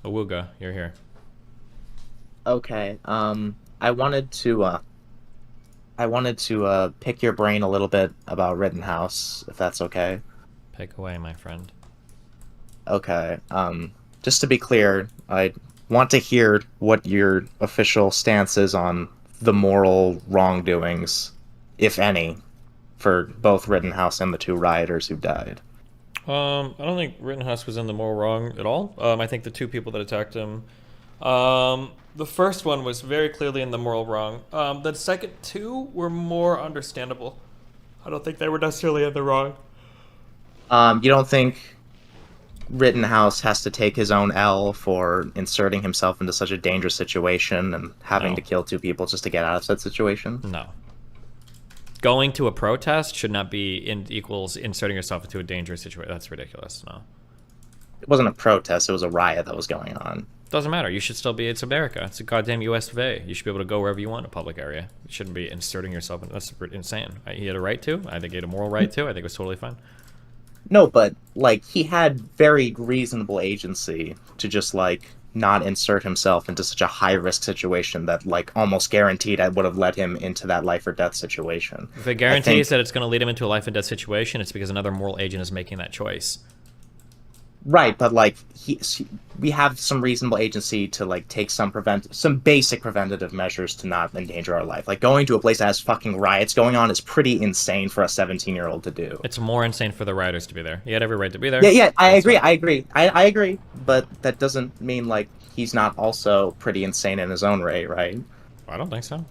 Awuga, you're here. Okay. I wanted to pick your brain a little bit about Rittenhouse, if that's okay. Pick away, my friend. Okay. Just to be clear, I want to hear what your official stance is on the moral wrongdoings, if any, for both Rittenhouse and the two rioters who died. I don't think Rittenhouse was in the moral wrong at all. I think the two people that attacked him, the first one was very clearly in the moral wrong. The second two were more understandable. I don't think they were necessarily in the wrong. You don't think Rittenhouse has to take his own L for inserting himself into such a dangerous situation and having No. to kill two people just to get out of that situation? No. Going to a protest should not be equals inserting yourself into a dangerous situation. That's ridiculous. No. It wasn't a protest, it was a riot that was going on. Doesn't matter. You should still be. It's America. It's a goddamn U.S. of A. You should be able to go wherever you want in a public area. You shouldn't be inserting yourself in. That's insane. He had a right to. I think he had a moral right to. I think it was totally fine. No, but like he had very reasonable agency to just like not insert himself into such a high risk situation that like almost guaranteed I would have led him into that life or death situation. If it guarantees that it's going to lead him into a life and death situation, it's because another moral agent is making that choice. Right, but like we have some reasonable agency to like take some basic preventative measures to not endanger our life. Like going to a place that has fucking riots going on is pretty insane for a 17-year-old to do. It's more insane for the rioters to be there. He had every right to be there. Yeah, I That's agree. fine. I agree. I agree, but that doesn't mean like he's not also pretty insane in his own right? I don't think so.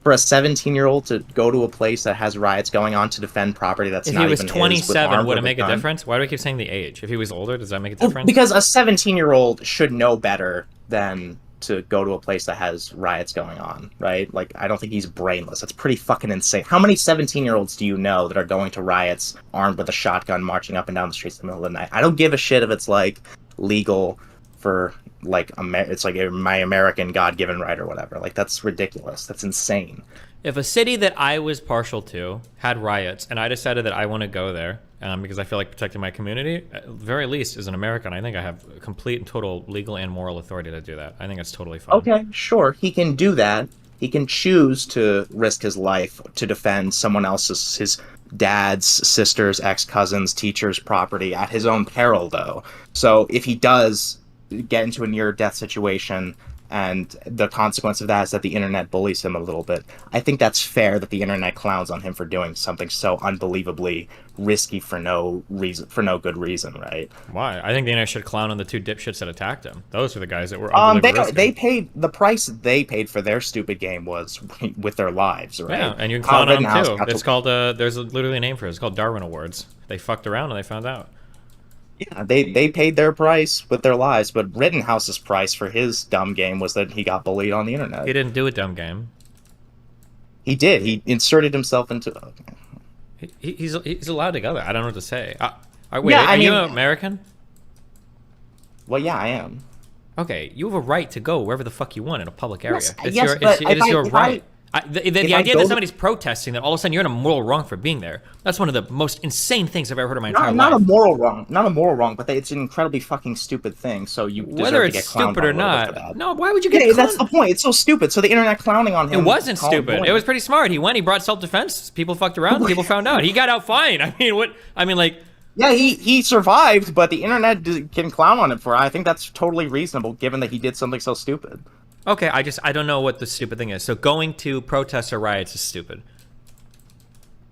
For a 17-year-old to go to a place that has riots going on to defend property that's If not he was even his, with 27, armed would it with make a gun. difference? Why do we keep saying the age? If he was older, does that make a Well, difference? because a 17-year-old should know better than to go to a place that has riots going on, right? Like, I don't think he's brainless. That's pretty fucking insane. How many 17-year-olds do you know that are going to riots armed with a shotgun, marching up and down the streets in the middle of the night? I don't give a shit if it's like legal for like it's like my American God-given right or whatever. Like, that's ridiculous. That's insane. If a city that I was partial to had riots and I decided that I want to go there because I feel like protecting my community, at the very least, as an American, I think I have complete and total legal and moral authority to do that. I think it's totally fine. Okay, sure, he can do that. He can choose to risk his life to defend someone else's, his dad's, sister's, ex-cousin's, teacher's property at his own peril, though. So if he does get into a near-death situation and the consequence of that is that the internet bullies him a little bit, I think that's fair that the internet clowns on him for doing something so unbelievably risky for no reason, for no good reason, right? Why? I think the internet should clown on the two dipshits that attacked him. Those are the guys that were unbelievably They risky. paid the price they paid for their stupid game was with their lives, right? Yeah, and you can Kyle clown on them Rittenhouse too. got It's to- called, there's literally a name for it. It's called Darwin Awards. They fucked around and they found out. Yeah, they paid their price with their lives, but Rittenhouse's price for his dumb game was that he got bullied on the internet. He didn't do a dumb game. He did. He inserted himself into. He's allowed to go there. I don't know what to say. Wait, Yeah, are I you mean- American? Well, yeah, I am. Okay, you have a right to go wherever the fuck you want in a public area. Yes, It's yes, your, but it is your if right. The if I idea go that to- somebody's protesting that all of a sudden you're in a moral wrong for being there, that's one of the most insane things I've ever heard in my entire Not a life. moral wrong, not a moral wrong, but it's an incredibly fucking stupid thing. So you deserve Whether to it's get clowned stupid or on a little bit for not, that. no, why would you get Yeah, that's the clowned? point. It's so stupid. So the internet clowning on him. It wasn't called stupid. bullying. It was pretty smart. He went, he brought self-defense. People fucked around, people found out. He got out fine. I mean, what? I mean, like, Yeah, he survived, but the internet can clown on him for it. I think that's totally reasonable, given that he did something so stupid. okay, I don't know what the stupid thing is. So going to protests or riots is stupid.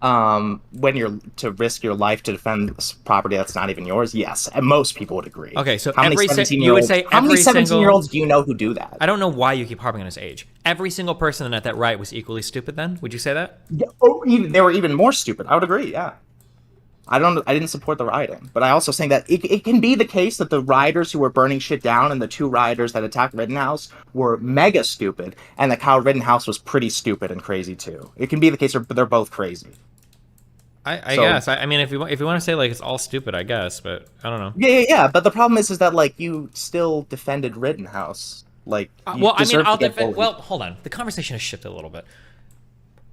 When you're to risk your life to defend property that's not even yours, yes, and most people would agree. Okay, so how many every 17-year-olds? you would say How many every single- 17-year-olds do you know who do that? I don't know why you keep harping on his age. Every single person at that riot was equally stupid then? Would you say that? Yeah, oh, they were even more stupid. I would agree. Yeah. I didn't support the rioting, but I also saying that it can be the case that the rioters who were burning shit down and the two rioters that attacked Rittenhouse were mega stupid, and that Kyle Rittenhouse was pretty stupid and crazy too. It can be the case they're both crazy. I So- guess. I mean, if you want to say like it's all stupid, I guess, but I don't know. Yeah. But the problem is that like you still defended Rittenhouse. Like, you Well, I mean, deserve to I'll get defend. bullied. Well, hold on. The conversation has shifted a little bit.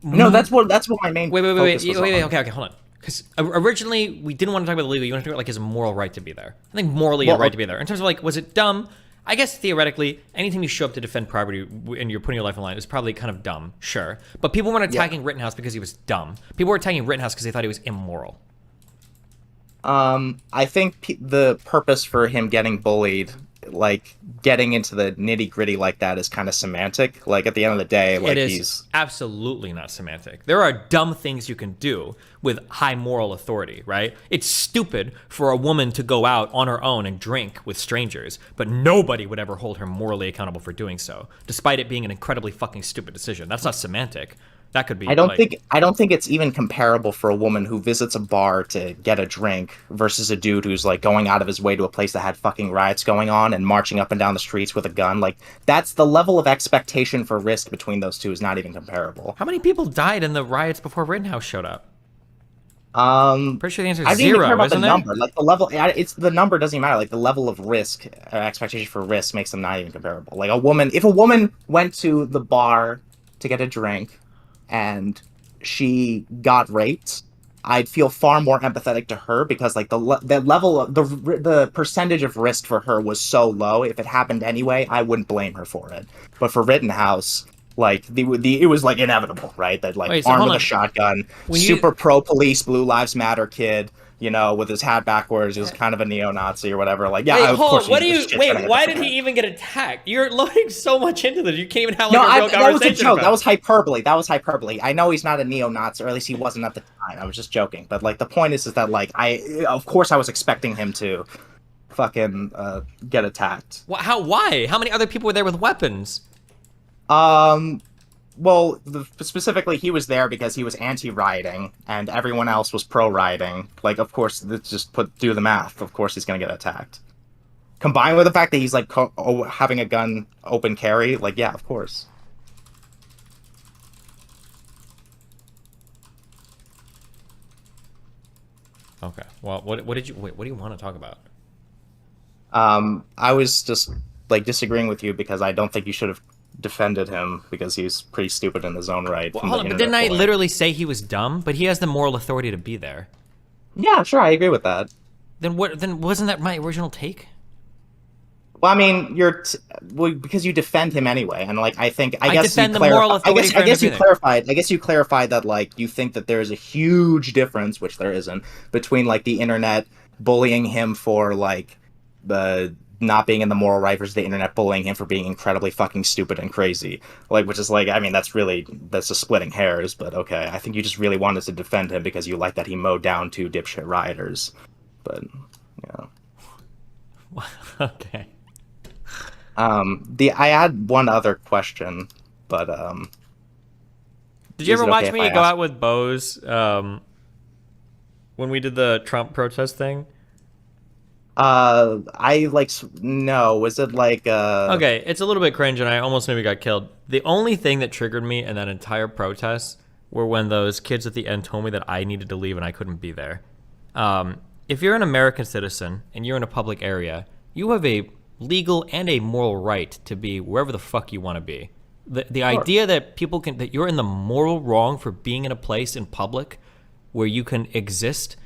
No, that's what my main. Wait. focus was Wait. on. Okay. Hold on. because originally we didn't want to talk about the legal. You want to talk about like his moral right to be there. I think morally a right to be there. In terms of like, was it dumb? I guess theoretically, anytime you show up to defend property and you're putting your life on the line is probably kind of dumb, sure. But people weren't attacking Rittenhouse because he was dumb. People were attacking Rittenhouse because they thought he was immoral. I think the purpose for him getting bullied, like getting into the nitty gritty like that, is kind of semantic. Like at the end of the day, like it is absolutely not semantic. There are dumb things you can do with high moral authority, right? It's stupid for a woman to go out on her own and drink with strangers, but nobody would ever hold her morally accountable for doing so, despite it being an incredibly fucking stupid decision. That's not semantic. That could be. I don't think it's even comparable for a woman who visits a bar to get a drink versus a dude who's like going out of his way to a place that had fucking riots going on and marching up and down the streets with a gun. Like that's the level of expectation for risk between those two is not even comparable. How many people died in the riots before Rittenhouse showed up? Pretty sure the answer is I didn't even care zero, about isn't the it? number. Like the level, it's the number doesn't even matter. Like the level of risk or expectation for risk makes them not even comparable. Like if a woman went to the bar to get a drink and she got raped, I'd feel far more empathetic to her because like the level of the percentage of risk for her was so low. If it happened anyway, I wouldn't blame her for it. But for Rittenhouse, like it was like inevitable, right? That like armed with a shotgun, super pro police, Blue Lives Matter kid, you know, with his hat backwards, he was kind of a neo-Nazi or whatever. Like, yeah, of course. Why did he even get attacked? You're loading so much into this. You can't even have like a real conversation. That was a joke. That was hyperbole. I know he's not a neo-Nazi, or at least he wasn't at the time. I was just joking. But like, the point is that like, of course I was expecting him to fucking get attacked. Why? How many other people were there with weapons? Well, specifically, he was there because he was anti-rioting, and everyone else was pro-rioting. Like, of course, just do the math. Of course, he's gonna get attacked. Combined with the fact that he's like having a gun open carry, like, yeah, of course. Okay. Well, what do you want to talk about? I was just like disagreeing with you because I don't think you should have defended him because he's pretty stupid in his own right. Well, hold on, but didn't I literally say he was dumb? But he has the moral authority to be there. Yeah, sure, I agree with that. Then wasn't that my original take? Well, I mean, because you defend him anyway, and like I guess you clarified that like you think that there is a huge difference, which there isn't, between like the internet bullying him for like the not being in the moral right versus the internet bullying him for being incredibly fucking stupid and crazy. Like, which is like, I mean, that's a splitting hairs, but okay. I think you just really wanted to defend him because you like that he mowed down 2 dipshit rioters. But, yeah. Okay. I had one other question, but, did you ever watch me go out with Bose, when we did the Trump protest thing? No. Was it like Okay, it's a little bit cringe and I almost maybe got killed. The only thing that triggered me in that entire protest were when those kids at the end told me that I needed to leave and I couldn't be there. If you're an American citizen and you're in a public area, you have a legal and a moral right to be wherever the fuck you want to be. The idea that that you're in the moral wrong for being in a place in public where you can exist,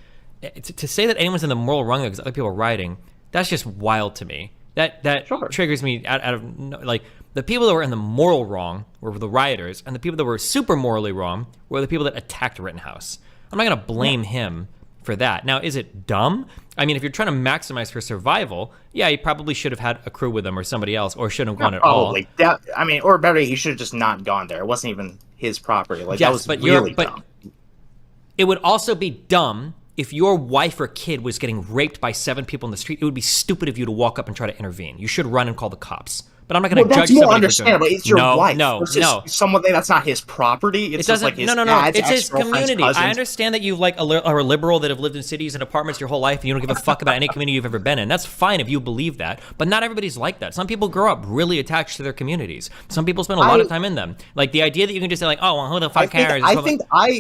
to say that anyone's in the moral wrong because other people are rioting, that's just wild to me. That triggers me out of like the people that were in the moral wrong were the rioters, and the people that were super morally wrong were the people that attacked Rittenhouse. I'm not gonna blame him for that. Now, is it dumb? I mean, if you're trying to maximize for survival, yeah, he probably should have had a crew with him or somebody else, or shouldn't have gone at all. I mean, or better, he should have just not gone there. It wasn't even his property. Like, that was really dumb. It would also be dumb if your wife or kid was getting raped by 7 people in the street. It would be stupid of you to walk up and try to intervene. You should run and call the cops. But I'm not going to judge somebody. That's more understandable. It's your wife. No. Someone that's not his property. It's just like his dad's It's his community. Cousins. I understand that you are a liberal that have lived in cities and apartments your whole life and you don't give a fuck about any community you've ever been in. That's fine if you believe that. But not everybody's like that. Some people grow up really attached to their communities. Some people spend a lot of time in them. Like the idea that you can just say like, oh, well, who the fuck cares?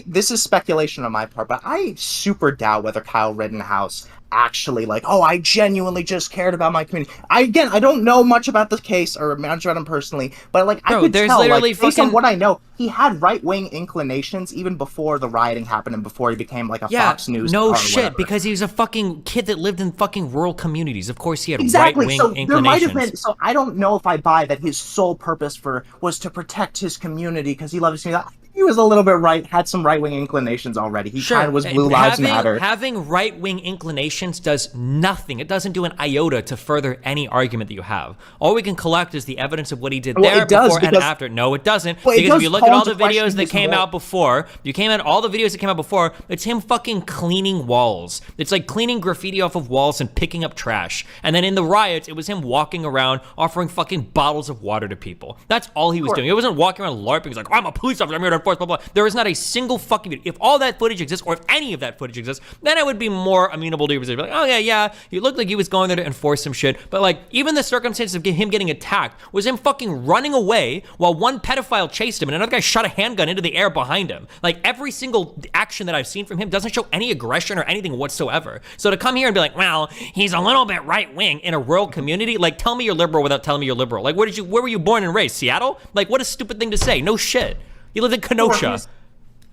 This is speculation on my part, but I super doubt whether Kyle Rittenhouse actually like, oh, I genuinely just cared about my community. I don't know much about this case or much about him personally, but like I Bro, could there's tell, like literally based on fucking what I know, he had right wing inclinations even before the rioting happened and before he became like a yeah, Fox News no star or shit, whatever. because he was a fucking kid that lived in fucking rural communities. Of course, he had right Exactly. wing So there might have inclinations. been. So I don't know if I buy that his sole purpose for was to protect his community because he loved his community. He was a little bit right, had some right wing inclinations already. He kind Sure, of was Blue Lives Matter. having right wing inclinations does nothing. It doesn't do an iota to further any argument that you have. All we can collect is the evidence of what he did Well, there, it does before, and because after. No, it doesn't, well, it because if does you look at call all into the question videos that his came moral. out before, all the videos that came out before, it's him fucking cleaning walls. It's like cleaning graffiti off of walls and picking up trash. And then in the riots, it was him walking around offering fucking bottles of water to people. That's all he was doing. He wasn't walking around LARPing. He's like, I'm a police officer, I'm here to enforce blah blah. There is not a single fucking video. If all that footage exists, or if any of that footage exists, then I would be more amenable to be like, oh yeah, you looked like he was going there to enforce some shit. But like, even the circumstances of him getting attacked was him fucking running away while one pedophile chased him and another guy shot a handgun into the air behind him. Like, every single action that I've seen from him doesn't show any aggression or anything whatsoever. So to come here and be like, well, he's a little bit right wing in a rural community, like, tell me you're liberal without telling me you're liberal. Like, where were you born and raised? Seattle? Like, what a stupid thing to say. No shit. You lived in Kenosha.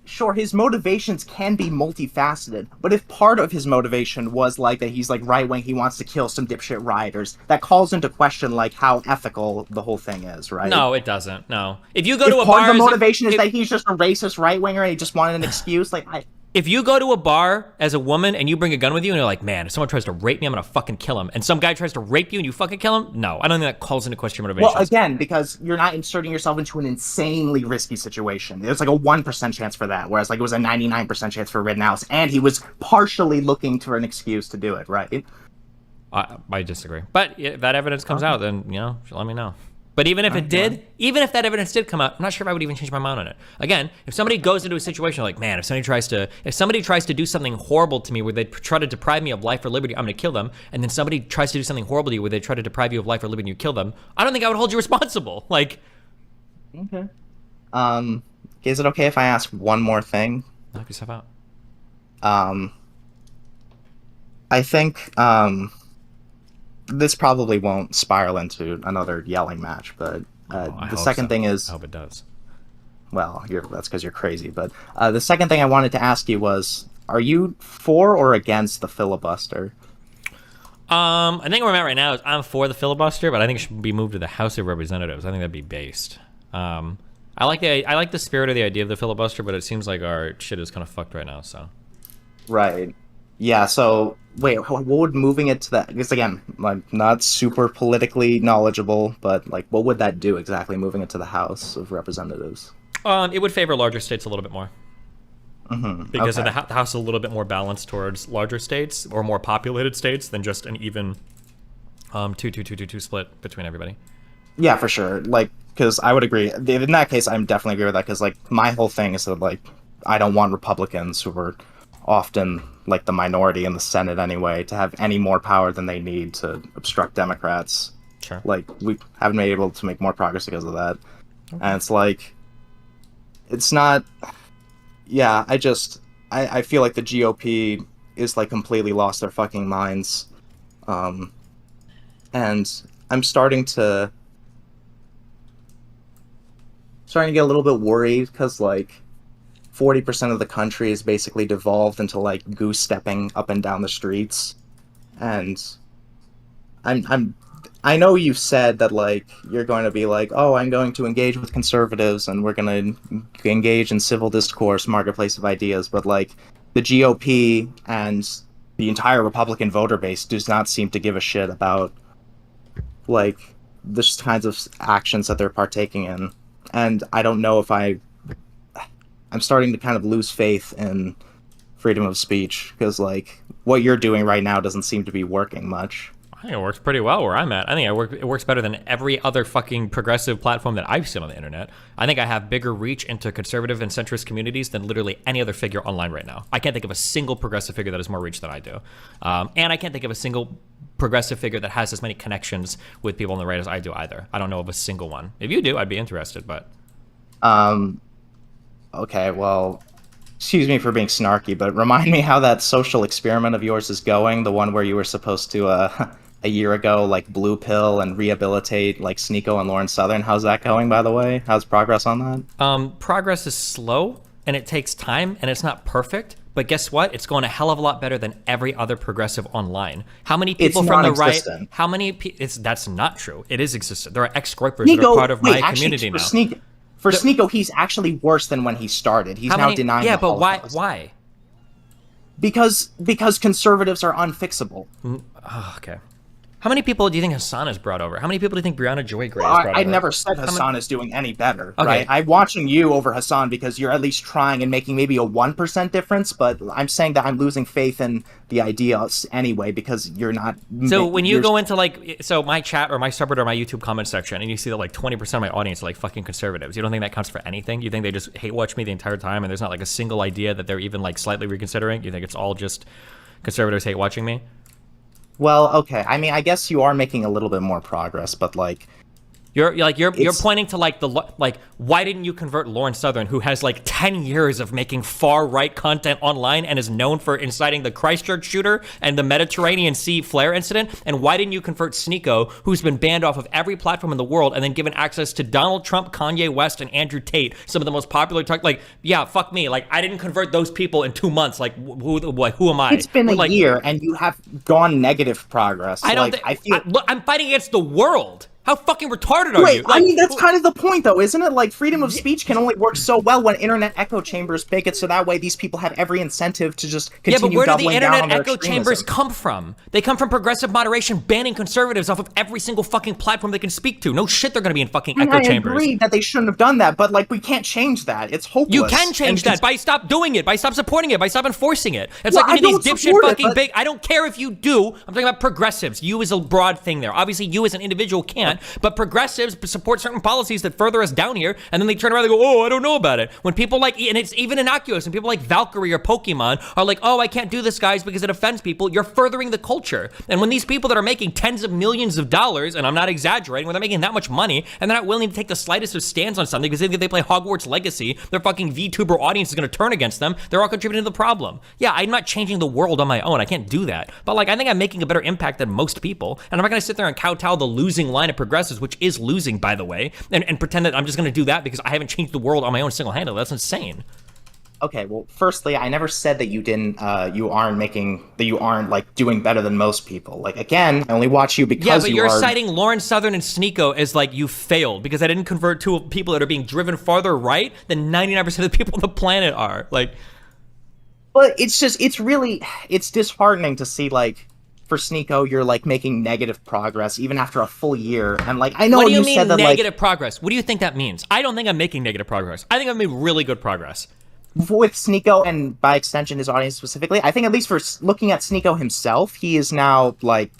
Sure, his motivations can be multifaceted, but if part of his motivation was like that he's like right wing, he wants to kill some dipshit rioters, that calls into question like how ethical the whole thing is, right? No, it doesn't. No. If you go If to a part bar, of the motivation is that he's just a racist right winger and he just wanted an excuse, if you go to a bar as a woman and you bring a gun with you and you're like, man, if someone tries to rape me, I'm gonna fucking kill him, and some guy tries to rape you and you fucking kill him, no, I don't think that calls into question your motivations. well, again, because you're not inserting yourself into an insanely risky situation. There's like a 1% chance for that, whereas like it was a 99% chance for Rittenhouse, and he was partially looking for an excuse to do it, right? I disagree. But if that evidence comes out, then, let me know. But even if it did, even if that evidence did come out, I'm not sure if I would even change my mind on it. Again, if somebody goes into a situation like, man, if somebody tries to do something horrible to me where they try to deprive me of life or liberty, I'm gonna kill them. And then somebody tries to do something horrible to you where they try to deprive you of life or liberty and you kill them, I don't think I would hold you responsible. Like, Okay. Is it okay if I ask one more thing? knock yourself out. I think, this probably won't spiral into another yelling match, but the second thing is, I hope it does. well, that's because you're crazy. But the second thing I wanted to ask you was, are you for or against the filibuster? I think where I'm at right now is I'm for the filibuster, but I think it should be moved to the House of Representatives. I think that'd be based. I like the spirit of the idea of the filibuster, but it seems like our shit is kind of fucked right now. So. Right. Yeah. So wait, what would moving it to that? Because again, like not super politically knowledgeable, but like, what would that do exactly? Moving it to the House of Representatives. It would favor larger states a little bit more. Because Okay. the House is a little bit more balanced towards larger states or more populated states than just an even 2-2-2-2-2 split between everybody. Yeah, for sure. Like, because I would agree. In that case, I'm definitely agree with that. Because like my whole thing is that like I don't want Republicans, who are often like the minority in the Senate anyway, to have any more power than they need to obstruct Democrats. Sure. Like we haven't been able to make more progress because of that. Okay. And it's like, it's not. Yeah, I feel like the GOP is like completely lost their fucking minds, and I'm starting to get a little bit worried because like 40% of the country is basically devolved into like goose stepping up and down the streets, and I know you've said that like you're going to be like, oh, I'm going to engage with conservatives and we're going to engage in civil discourse, marketplace of ideas, but like the GOP and the entire Republican voter base does not seem to give a shit about like the kinds of actions that they're partaking in. And I don't know if I'm starting to kind of lose faith in freedom of speech because like what you're doing right now doesn't seem to be working much. I think it works pretty well where I'm at. I think it works better than every other fucking progressive platform that I've seen on the internet. I think I have bigger reach into conservative and centrist communities than literally any other figure online right now. I can't think of a single progressive figure that has more reach than I do. And I can't think of a single progressive figure that has as many connections with people on the right as I do either. I don't know of a single one. If you do, I'd be interested, but... Okay, well, excuse me for being snarky, but remind me how that social experiment of yours is going. The one where you were supposed to a year ago like blue pill and rehabilitate like Sneako and Lauren Southern. How's that going, by the way? How's progress on that? Progress is slow and it takes time and it's not perfect. But guess what? It's going a hell of a lot better than every other progressive online. How many people from the right? How many? That's not true. It is existent. There are ex-groypers that are part of my community now. For Sneako, he's actually worse than when he started. He's now denying. Yeah, but why? Holocaust. Why? Because conservatives are unfixable. Oh, okay. How many people do you think Hassan has brought over? How many people do you think Brianna Joy Gray has brought over? I never said Hassan is doing any better, right? I'm watching you over Hassan because you're at least trying and making maybe a 1% difference, but I'm saying that I'm losing faith in the ideas anyway because you're not... So when you go into my chat or my subreddit or my YouTube comment section and you see that like 20% of my audience are like fucking conservatives, you don't think that counts for anything? You think they just hate watch me the entire time and there's not like a single idea that they're even like slightly reconsidering? You think it's all just conservatives hate watching me? Well, okay. I mean, I guess you are making a little bit more progress, but like you're pointing to why didn't you convert Lauren Southern, who has like 10 years of making far right content online and is known for inciting the Christchurch shooter and the Mediterranean Sea flare incident? And why didn't you convert Sneako, who's been banned off of every platform in the world and then given access to Donald Trump, Kanye West, and Andrew Tate, some of the most popular yeah, fuck me. Like I didn't convert those people in 2 months. Like who am I? It's been a year and you have gone negative progress. I'm fighting against the world. How fucking retarded are you? I mean, that's kind of the point, though, isn't it? Like, freedom of speech can only work so well when internet echo chambers make it so that way these people have every incentive to just continue doubling down on their extremism. Yeah, but where do the internet echo chambers come from? They come from progressive moderation banning conservatives off of every single fucking platform they can speak to. No shit they're gonna be in fucking echo chambers. I agree that they shouldn't have done that, but, like, we can't change that. It's hopeless. You can change that by stop doing it, by stop supporting it, by stop enforcing it. It's like when these dipshit fucking big... I don't care if you do. I'm talking about progressives. You is a broad thing there. Obviously, you as an individual can't, but progressives support certain policies that further us down here, and then they turn around and go, oh, I don't know about it. When people like, and it's even innocuous, and people like Valkyrie or Pokemon are like, oh, I can't do this, guys, because it offends people, you're furthering the culture. And when these people that are making tens of millions of dollars, and I'm not exaggerating, when they're making that much money, and they're not willing to take the slightest of stands on something because they think if they play Hogwarts Legacy, their fucking VTuber audience is going to turn against them, they're all contributing to the problem. Yeah, I'm not changing the world on my own. I can't do that. But like, I think I'm making a better impact than most people, and I'm not going to sit there and kowtow the losing line of progressives, which is losing, by the way, and pretend that I'm just going to do that because I haven't changed the world on my own single-handedly. That's insane. Okay, well, firstly, I never said that you aren't like doing better than most people. Like, again, I only watch you because you're citing Lauren Southern and Sneako as like you failed because I didn't convert two people that are being driven farther right than 99% of the people on the planet are. Like, but it's disheartening to see like, for Sneako, you're like making negative progress even after a full year. And like, I know you said that negative progress. What do you think that means? I don't think I'm making negative progress. I think I've made really good progress. With Sneako and by extension his audience specifically, I think at least for looking at Sneako himself, he is now like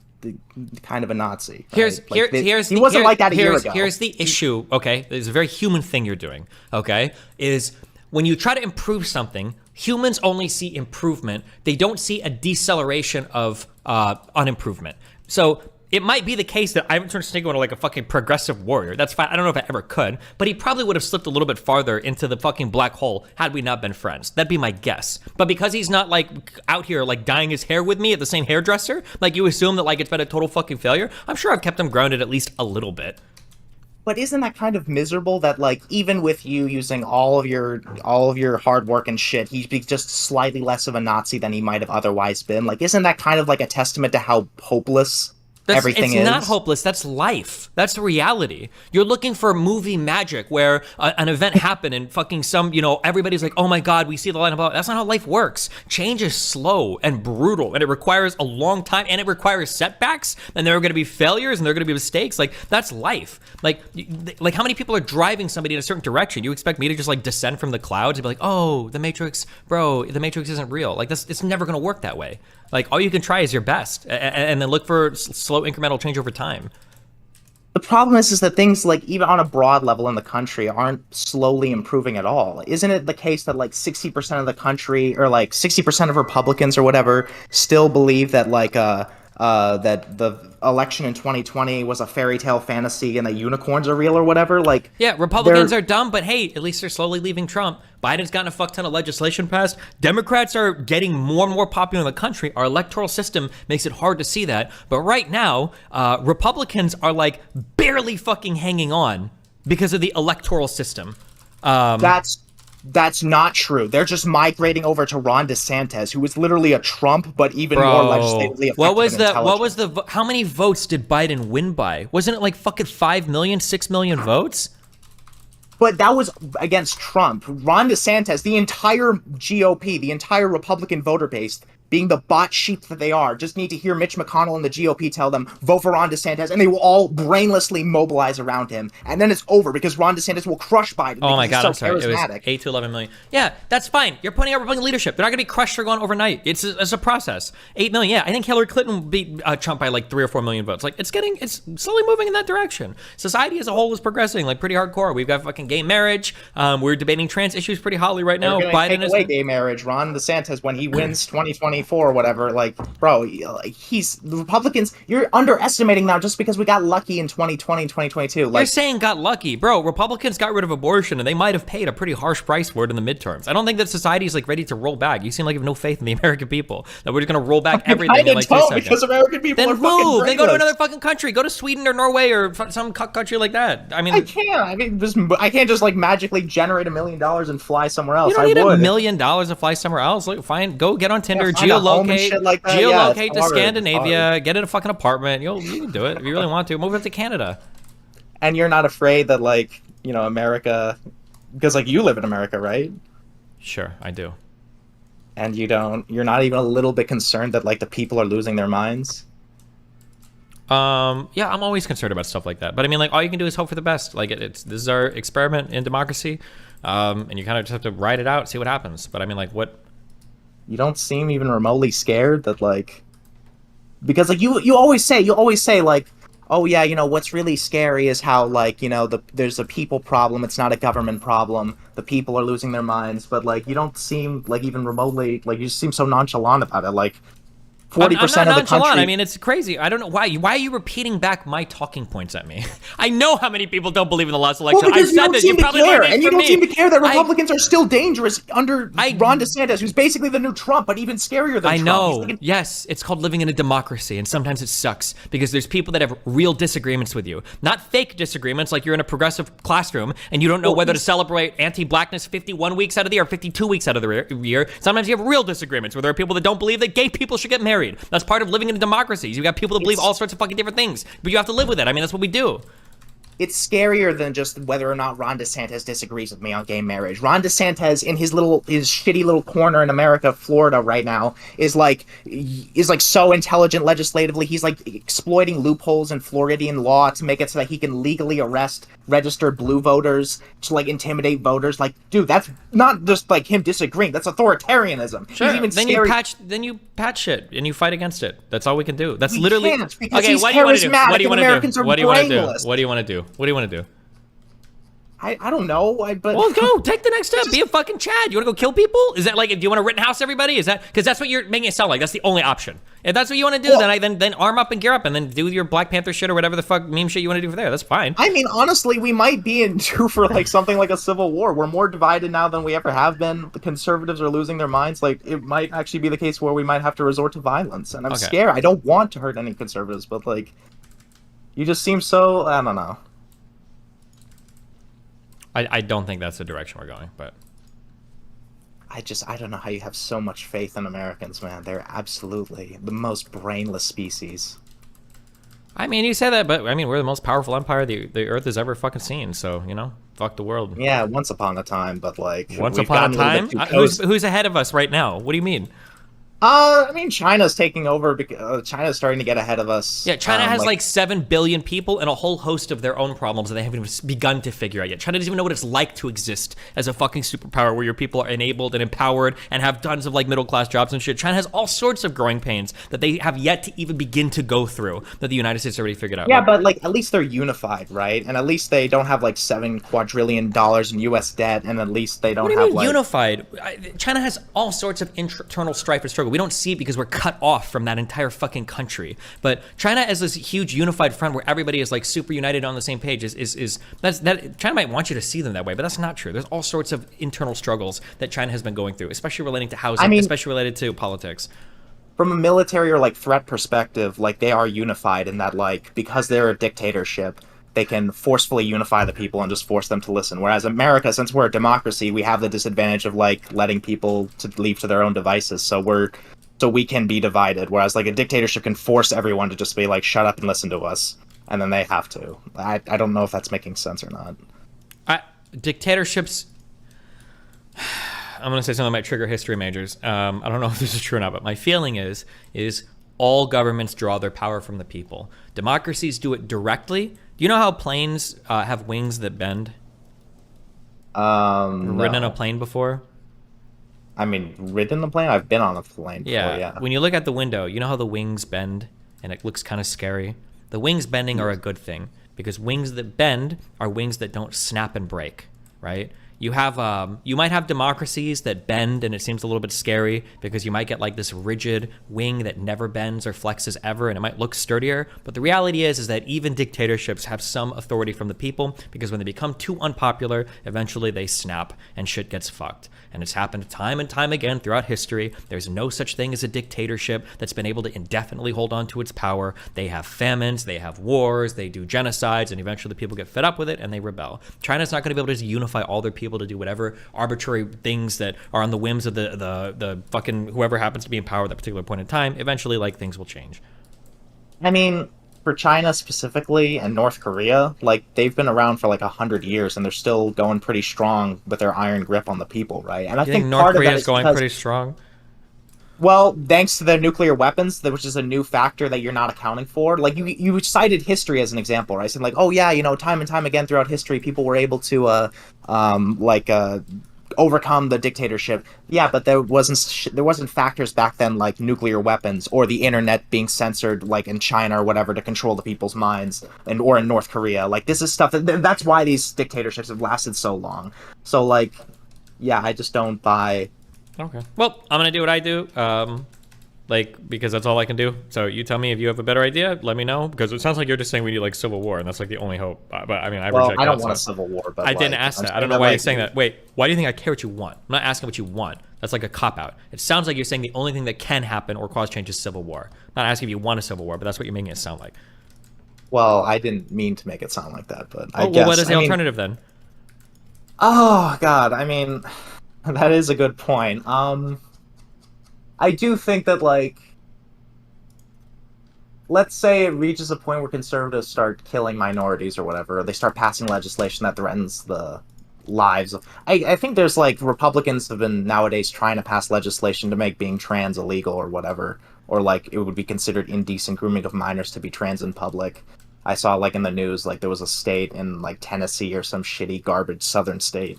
kind of a Nazi. Right? He wasn't like that a year ago. Here's the issue, okay? There's a very human thing you're doing, okay? Is when you try to improve something, humans only see improvement. They don't see a deceleration of unimprovement. So it might be the case that I haven't turned Sneako into like a fucking progressive warrior. That's fine. I don't know if I ever could, but he probably would have slipped a little bit farther into the fucking black hole had we not been friends. That'd be my guess. But because he's not like out here like dyeing his hair with me at the same hairdresser, like you assume that like it's been a total fucking failure. I'm sure I've kept him grounded at least a little bit. But isn't that kind of miserable that like even with you using all of your hard work and shit, he's just slightly less of a Nazi than he might have otherwise been? Like, isn't that kind of like a testament to how hopeless everything is? It's not hopeless. That's life. That's the reality. You're looking for movie magic where an event happened and fucking everybody's like, oh my God, we see the light above. That's not how life works. Change is slow and brutal and it requires a long time and it requires setbacks and there are going to be failures and there are going to be mistakes. Like, that's life. Like how many people are driving somebody in a certain direction? You expect me to just like descend from the clouds and be like, oh, the Matrix, bro, the Matrix isn't real. Like, it's never going to work that way. Like, all you can try is your best and then look for slow incremental change over time. The problem is that things like even on a broad level in the country aren't slowly improving at all. Isn't it the case that like 60% of the country or like 60% of Republicans or whatever still believe that like that the election in 2020 was a fairy tale fantasy and that unicorns are real or whatever. Like, yeah, Republicans are dumb, but hey, at least they're slowly leaving Trump. Biden's gotten a fuck ton of legislation passed. Democrats are getting more and more popular in the country. Our electoral system makes it hard to see that. But right now, Republicans are like barely fucking hanging on because of the electoral system. That's not true. They're just migrating over to Ron DeSantis, who is literally a Trump, but even more legislatively effective. What was the how many votes did Biden win by? Wasn't it like fucking 5 million, 6 million votes? But that was against Trump. Ron DeSantis, the entire GOP, the entire Republican voter base, being the bot sheep that they are, just need to hear Mitch McConnell and the GOP tell them, vote for Ron DeSantis, and they will all brainlessly mobilize around him. And then it's over, because Ron DeSantis will crush Biden. Oh my God, so I'm sorry. It was 8 to 11 million. Yeah, that's fine. You're putting out Republican leadership. They're not going to be crushed or gone overnight. It's a process. 8 million, yeah. I think Hillary Clinton beat Trump by like 3 or 4 million votes. Like, it's slowly moving in that direction. Society as a whole is progressing, like, pretty hardcore. We've got fucking gay marriage. We're debating trans issues pretty hotly right now. Biden is away gay marriage. Ron DeSantis, when he wins 2024 or whatever, like, bro, he's the Republicans. You're underestimating now just because we got lucky in 2020 and 2022. Like, you're saying got lucky, bro. Republicans got rid of abortion, and they might have paid a pretty harsh price for it in the midterms. I don't think that society is like ready to roll back. You seem like you have no faith in the American people. That we're just gonna roll back everything in like 2 seconds. Because American people then are move. Then go to another fucking country. Go to Sweden or Norway or some country like that. I mean, I can't just like magically generate $1 million and fly somewhere else. You don't need $1 million to fly somewhere else. Look, fine. Go get on Tinder, geolocate. Like geolocate to Scandinavia, get an fucking apartment. You can do it if you really want to. Move up to Canada. And you're not afraid that, like, you know, America, because like you live in America, right? Sure, I do. And you're not even a little bit concerned that like the people are losing their minds? Yeah, I'm always concerned about stuff like that. But I mean, like, all you can do is hope for the best. Like, this is our experiment in democracy. And you kind of just have to ride it out, see what happens. But I mean, like, what? You don't seem even remotely scared that, like, because like you always say like, oh yeah, you know, what's really scary is how, like, you know, there's a people problem, it's not a government problem, the people are losing their minds. But like, you don't seem like even remotely, like, you just seem so nonchalant about it. Like, 40% of the country. I mean, it's crazy. I don't know why. Why are you repeating back my talking points at me? I know how many people don't believe in the last election. Well, because I said that. You probably care, and you don't seem to care that Republicans are still dangerous under Ron DeSantis, who's basically the new Trump, but even scarier than Trump. I know. Yes, it's called living in a democracy, and sometimes it sucks because there's people that have real disagreements with you, not fake disagreements, like you're in a progressive classroom and you don't know whether to celebrate anti-blackness 51 weeks out of the year or 52 weeks out of the year. Sometimes you have real disagreements where there are people that don't believe that gay people should get married. That's part of living in a democracy. You got people that believe all sorts of fucking different things, but you have to live with it. I mean, that's what we do. It's scarier than just whether or not Ron DeSantis disagrees with me on gay marriage. Ron DeSantis, in his shitty little corner in America, Florida right now, is like so intelligent legislatively. He's like exploiting loopholes in Floridian law to make it so that he can legally arrest registered blue voters to like intimidate voters. Like, dude, that's not just like him disagreeing. That's authoritarianism. Sure. Then you patch it and you fight against it. That's all we can do. That's literally okay. What do you want to do? What do you want to do? What do you want to do? What do you want to do? What do you want to do? I don't know. Well, go take the next step. Be a fucking Chad. You want to go kill people? Is that like? Do you want to Rittenhouse everybody? Is that because that's what you're making it sound like? That's the only option. If that's what you want to do, then arm up and gear up, and then do your Black Panther shit or whatever the fuck meme shit you want to do for there. That's fine. I mean, honestly, we might be in due for like something like a civil war. We're more divided now than we ever have been. The conservatives are losing their minds. Like, it might actually be the case where we might have to resort to violence, and I'm scared. I don't want to hurt any conservatives, but like, you just seem so, I don't know. I don't think that's the direction we're going, but I don't know how you have so much faith in Americans, man. They're absolutely the most brainless species. I mean, you say that, but I mean, we're the most powerful empire the Earth has ever fucking seen. So, you know, fuck the world. Yeah, once upon a time, but like once upon a time, who's ahead of us right now? What do you mean? I mean, China's taking over. China's starting to get ahead of us. Yeah, China has like 7 billion people and a whole host of their own problems that they haven't even begun to figure out yet. China doesn't even know what it's like to exist as a fucking superpower where your people are enabled and empowered and have tons of like middle-class jobs and shit. China has all sorts of growing pains that they have yet to even begin to go through that the United States already figured out. Yeah, but like at least they're unified, right? And at least they don't have like $7 quadrillion in U.S. debt, and at least they don't have like unified. China has all sorts of internal strife and struggle. struggle. We don't see it because we're cut off from that entire fucking country. But China as this huge unified front where everybody is like super united on the same page China might want you to see them that way, but that's not true. There's all sorts of internal struggles that China has been going through, especially relating to housing, especially related to politics. From a military or like threat perspective, like they are unified in that like because they're a dictatorship, they can forcefully unify the people and just force them to listen. Whereas America, since we're a democracy, we have the disadvantage of like letting people to leave to their own devices. So we can be divided. Whereas like a dictatorship can force everyone to just be like, shut up and listen to us, and then they have to. I don't know if that's making sense or not. Dictatorships. I'm going to say something that might trigger history majors. I don't know if this is true or not, but my feeling is all governments draw their power from the people. Democracies do it directly. Do you know how planes have wings that bend? Ridden on a plane before? I mean, ridden a plane? I've been on a plane before, yeah. When you look at the window, you know how the wings bend and it looks kind of scary? The wings bending are a good thing because wings that bend are wings that don't snap and break, right? You have, you might have democracies that bend and it seems a little bit scary because you might get like this rigid wing that never bends or flexes ever and it might look sturdier. But the reality is that even dictatorships have some authority from the people because when they become too unpopular, eventually they snap and shit gets fucked. And it's happened time and time again throughout history. There's no such thing as a dictatorship that's been able to indefinitely hold on to its power. They have famines, they have wars, they do genocides, and eventually people get fed up with it and they rebel. China's not going to be able to just unify all their people to do whatever arbitrary things that are on the whims of the fucking whoever happens to be in power at that particular point in time. Eventually, like, things will change. I mean, for China specifically and North Korea, like they've been around for like 100 years and they're still going pretty strong with their iron grip on the people, right? And I think North Korea is going pretty strong. Well, thanks to their nuclear weapons, which is a new factor that you're not accounting for. Like you cited history as an example, right? So like, oh yeah, you know, time and time again throughout history, people were able to overcome the dictatorship. Yeah, but there wasn't factors back then like nuclear weapons or the internet being censored, like in China or whatever, to control the people's minds, or in North Korea. Like this is stuff that's why these dictatorships have lasted so long. So like, yeah, I just don't buy. Okay. Well, I'm gonna do what I do, because that's all I can do. So you tell me if you have a better idea. Let me know, because it sounds like you're just saying we need like civil war, and that's like the only hope. But I mean, I don't want a civil war. But I didn't ask that. I don't know why you're saying that. Wait, why do you think I care what you want? I'm not asking what you want. That's like a cop out. It sounds like you're saying the only thing that can happen or cause change is civil war. I'm not asking if you want a civil war, but that's what you're making it sound like. Well, I didn't mean to make it sound like that, but I guess. Well, what is the alternative then? Oh God, I mean. That is a good point. I do think that, like, let's say it reaches a point where conservatives start killing minorities or whatever, or they start passing legislation that threatens the lives of... I think there's, like, Republicans have been nowadays trying to pass legislation to make being trans illegal or whatever, or, like, it would be considered indecent grooming of minors to be trans in public. I saw, like, in the news, like, there was a state in, like, Tennessee or some shitty garbage southern state.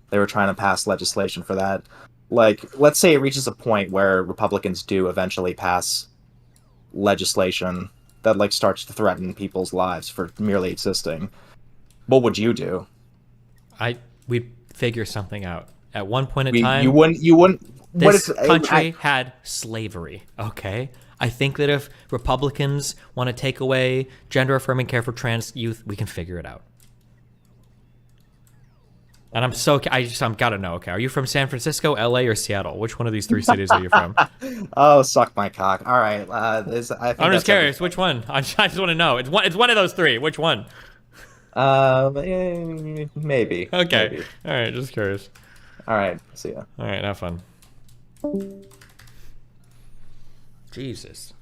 They were trying to pass legislation for that. Like, let's say it reaches a point where Republicans do eventually pass legislation that, like, starts to threaten people's lives for merely existing. What would you do? We'd figure something out. At one point in time... You wouldn't... This country had slavery, okay? I think that if Republicans want to take away gender-affirming care for trans youth, we can figure it out. And I'm gotta know, okay, are you from San Francisco, LA, or Seattle? Which one of these three cities are you from? Oh, suck my cock. All right. I'm just curious, which one? I just want to know. It's one of those three. Which one? Maybe. Okay. Maybe. All right, just curious. All right, see ya. All right, have fun. Jesus.